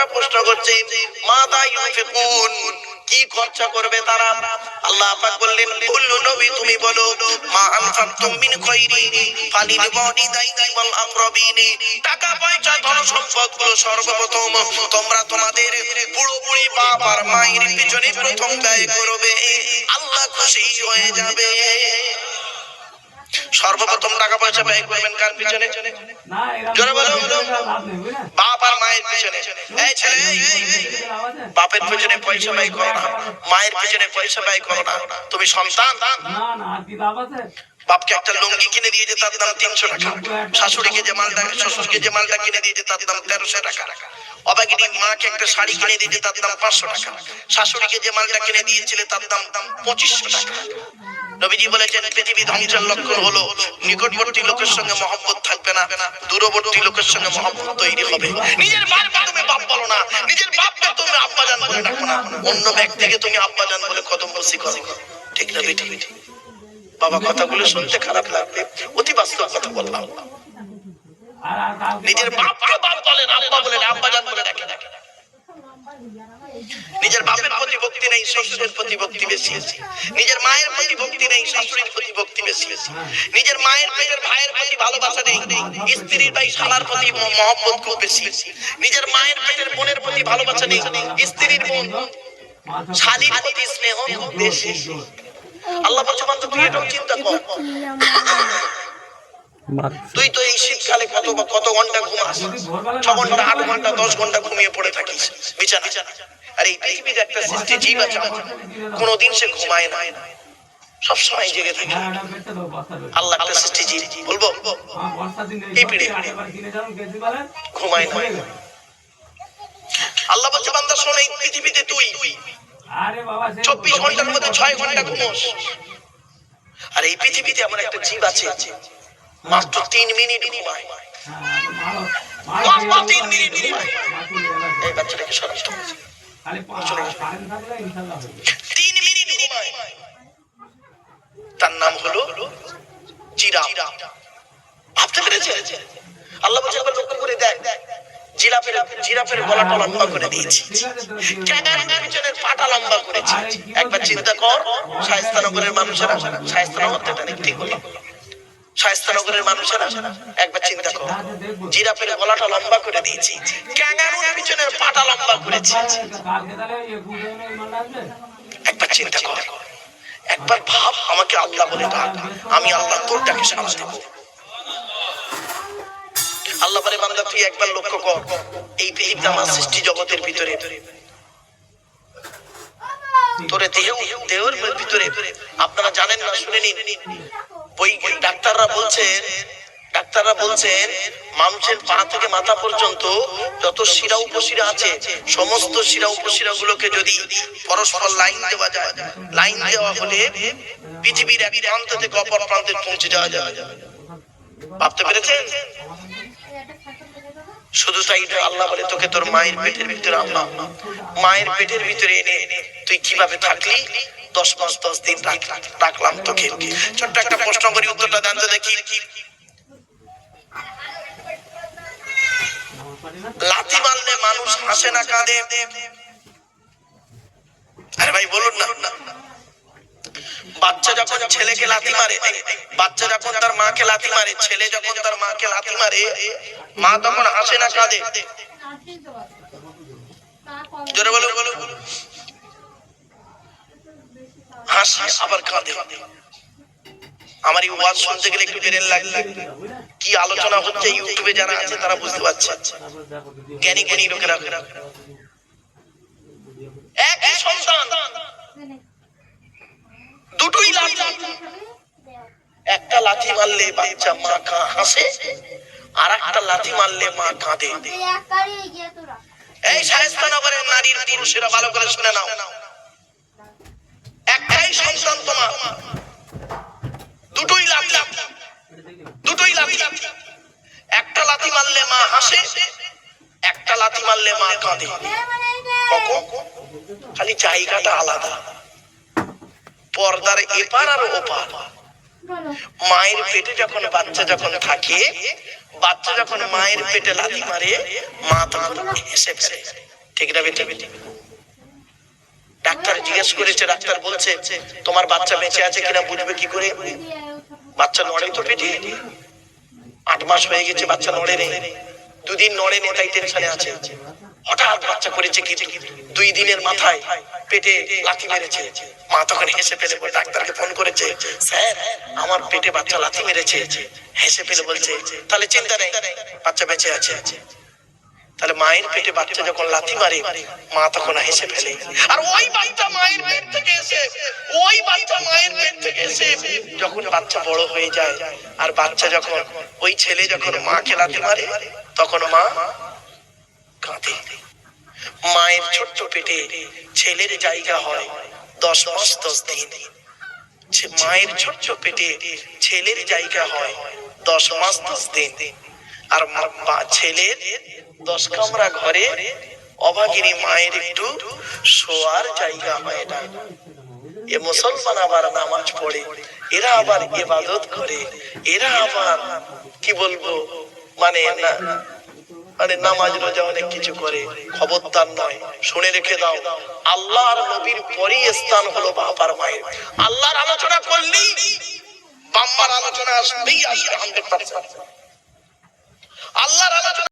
সাহাবারা প্রশ্ন করছে মাযা ইউনফিকুন, কি খরচা করবে তারা? আল্লাহ পাক বললেন কুল্লু নবী তুমি বলো মা আনফাকতুম মিন খায়রিন ফালিল ওয়ালিদাইনি ওয়াল আকরাবিন, টাকা পয়সা ধন সম্পদগুলো সর্বপ্রথম তোমরা তোমাদের বুড়ো বুড়ি বাপ আর মায়ের পিছনে প্রথম ব্যয় করবে, আল্লাহ খুশি হয়ে যাবে। সর্বপ্রথম টাকা পয়সা ব্যয় করবেন কার পিছনে? জোরে বলো, বাপ আর মায়ের পিছনে। এই ছেলে, বাপের পিছনে পয়সা ব্যয় করো না, মায়ের পিছনে পয়সা ব্যয় করো না। তুমি সন্তান, বাপকে একটা লুঙ্গি কিনে দিয়েছে তার দাম 300 টাকা, শাশুড়িকে যে মালটা শ্বশুরকে যে মালটা কিনে দিয়েছে তার দাম 1300 টাকা, অবাগিনী মাকে একটা শাড়ি কিনে দিয়েছে তার দাম 500 টাকা, শাশুড়িকে যে মালটা কিনে দিয়েছিল তার দাম 2500 টাকা। নবীজি বলেছেন পৃথিবী ধ্বংসের লক্ষণ হলো নিকটবর্তী লোকের সঙ্গে মহব্বত থাকবে না, দূরবর্তী লোকের সঙ্গে মহব্বত তৈরি হবে। নিজের বাপকে তুমি বাপ বলো না, নিজের বাপকে তুমি আব্বাজান বলে ডাকো না, অন্য ব্যক্তিকে তুমি আব্বাজান বলে কদম বসি করো, ঠিক না বেটি? বাবা কথাগুলো শুনতে খারাপ লাগবে, অতি বাস্তব কথা বললাম। নিজের বাপকে বাপ বলেন, আব্বা বলেন, আব্বাজান বলে ডাকে। নিজের বাপের প্রতি ভক্তি নেই, শ্বশুরের প্রতি ভক্তি বেশি। নিজের মায়ের প্রতি ভক্তি নেই, শাশুড়ির প্রতি ভক্তি বেশি। নিজের মায়ের পেটের ভাইয়ের প্রতি ভালোবাসা নেই, স্ত্রীর ভাই শালার প্রতি মহব্বত খুব বেশি। নিজের মায়ের পেটের বোনের প্রতি ভালোবাসা নেই, স্ত্রীর বোন শালীর প্রতি স্নেহ খুব বেশি। আল্লাহ বলছে বান্দা তুই এটাও চিন্তা কর, তুই তো এই শীতকালে কত ঘন্টা ঘুমাস? 6 ঘন্টা, 8 ঘন্টা, 10 ঘন্টা ঘুমিয়ে পড়ে থাকিস বিছানা। আর এই পৃথিবীতে একটা সৃষ্টি জীব আছে, কোনদিন সে ঘুমায় না, সব সময় জেগে থাকে। আল্লাহ একটা সৃষ্টি জীব, বলবো এই পিড়ে ঘুমায় না। আল্লাহ বলছে বান্দা শোন, এই পৃথিবীতে তুই 24 ঘন্টার মধ্যে 6 ঘন্টা ঘুমোস। আর এই পৃথিবীতে এমন একটা জীব আছে মাত্র 3 মিনিট ঘুমায়, মাত্র 3 মিনিট ঘুমায়। এই বাচ্চাটাকে সরাসরি 3 মিনিট ঘুমায়, তার নাম হলো জিরাফ। ভাবতে পেরেছে? আল্লাহ বলছে একবার লক্ষ্য করে দেখ, জিরাফের গলাটা লম্বা করে দিয়েছি, ক্যাঙ্গারুর পিছনের পাটা লম্বা করেছি। একবার চিন্তা কর, শায়েস্তানগরের মানুষেরা, শায়েস্তানগর এটা ঠিক বললাম, শায়েস্তানগরের মানুষেরা একবার চিন্তা কর, জিরাফের গলাটা লম্বা করে দিয়েছি, ক্যাঙ্গারুর পিছনের পাটা লম্বা করেছি। একবার চিন্তা কর, একবার ভাব, আমাকে আল্লাহ বলে ডাক, আমি আল্লাহ তোর ডাকে সাড়া দেব। আল্লাহ বলে বান্দা তুই একবার লক্ষ্য কর, এই পৃথিবীতে আমার সৃষ্টি জগতের ভিতরে তোরে দেহের ভিতরে, আপনারা জানেন না, শুনে নিন, ওই ডাক্তাররা বলছেন মানুষের পা থেকে মাথা পর্যন্ত যত শিরা উপশিরা আছে, সমস্ত শিরা উপশিরা গুলোকে যদি পরস্পর লাইন দেওয়া যায়, লাইন দেওয়া হলে পৃথিবীর এক প্রান্ত থেকে অপর প্রান্তে পৌঁছে যাওয়া যায়। ভাবতে পেরেছেন? শুধু তাই না, আল্লাহ বলে তোকে তোর মায়ের পেটের ভিতরে আনলাম, মায়ের পেটের ভিতরে এনে তুই কিভাবে থাকলি 10 মাস 10 দিন রাখলাম তোকে। ছোট্ট একটা প্রশ্ন করি, উত্তরটা জানতে দেখি। লাথি মারলে মানুষ হাসে না কাঁদে? আরে ভাই বলুন না, বাচ্চা যখন ছেলেকে লাথি মারে, বাচ্চা যখন তার মাকে লাথি মারে, ছেলে যখন তার মাকে লাথি মারে, মা তখন হাসে না কাঁদে? জোরে বলো। হাসে আবার কাঁদে। আমার এই ওয়াজ শুনতে গেলে একটু দেরি লাগে, কি আলোচনা হচ্ছে ইউটিউবে যারা আছে তারা বুঝতে পারছে, জ্ঞানী লোকেরা। একই সন্তান, দুটোই লাঠি, একটা লাঠি মারলে বাচ্চা মা হাসে, আর একটা লাঠি মারলে মা কাঁদে। এই শায়েস্তানগরের নারীর পুরুষেরা ভালো করে শুনে নাও, একটাই সন্তান তোমার, দুটোই লাঠি, একটা লাঠি মারলে মা হাসে, একটা লাঠি মারলে মা কাঁদে। খালি জায়গাটা আলাদা, পর্দার এপার আর ওপার। মায়ের পেটে যখন বাচ্চা যখন থাকে, বাচ্চা যখন মায়ের পেটে লাথি মারে, মা তখন হেসে ফেলে, ঠিক না বেটি? ডাক্তার জিজ্ঞেস করেছে, ডাক্তার বলছে তোমার বাচ্চা বেঁচে আছে কিনা বুঝবে কি করে? বাচ্চা নড়ে তো পেটে, 8 মাস হয়ে গেছে বাচ্চা নড়ে নেই, 2 দিন নড়ে নেই, তাই টেনশনে আছে। হঠাৎ বাচ্চা করেছে কি 2 দিনের মাথায় পেটে লাথি মেরেছে। মা তখন হেসে ফেলে ডাক্তারকে ফোন করেছে, স্যার আমার পেটে বাচ্চা লাথি মেরেছে। হেসে ফেলে বলছে তাহলে চিন্তা নেই, বাচ্চা বেঁচে আছে। তাহলে মায়ের পেটে বাচ্চা যখন লাথি মারে মা তখন হেসে ফেলে, আর ওই বাচ্চা মায়ের পেট থেকে এসে, ওই বাচ্চা মায়ের পেট থেকে এসে যখন বাচ্চা বড় হয়ে যায়, আর বাচ্চা যখন, ওই ছেলে যখন মাকে লাথি মারে তখন মা কাঁদে। মায়ের ছোট্ট পেটে ছেলের জায়গা হয় 10 মাস 10 দিন। মায়ের ছোট্ট পেটে ছেলের জায়গা হয় 10 মাস 10 দিন। আর ছেলের 10 কামরা ঘরে অভাগিনী মায়ের একটু শোয়ার জায়গা হয় না। এ মুসলমান আবার নামাজ পড়ে, এরা আবার ইবাদত করে, এরা আবার কি বলবো মানে নামাজ রোজা অনেক কিছু করে। খবরদার নয়, শুনে রেখে দাও, আল্লাহর নবীর পরই স্থান হলো বাপ আর মায়ের। আল্লাহর আলোচনা করলেই বাম্মার আলোচনা আসবেই আসবে 100%। আল্লাহর আলোচনা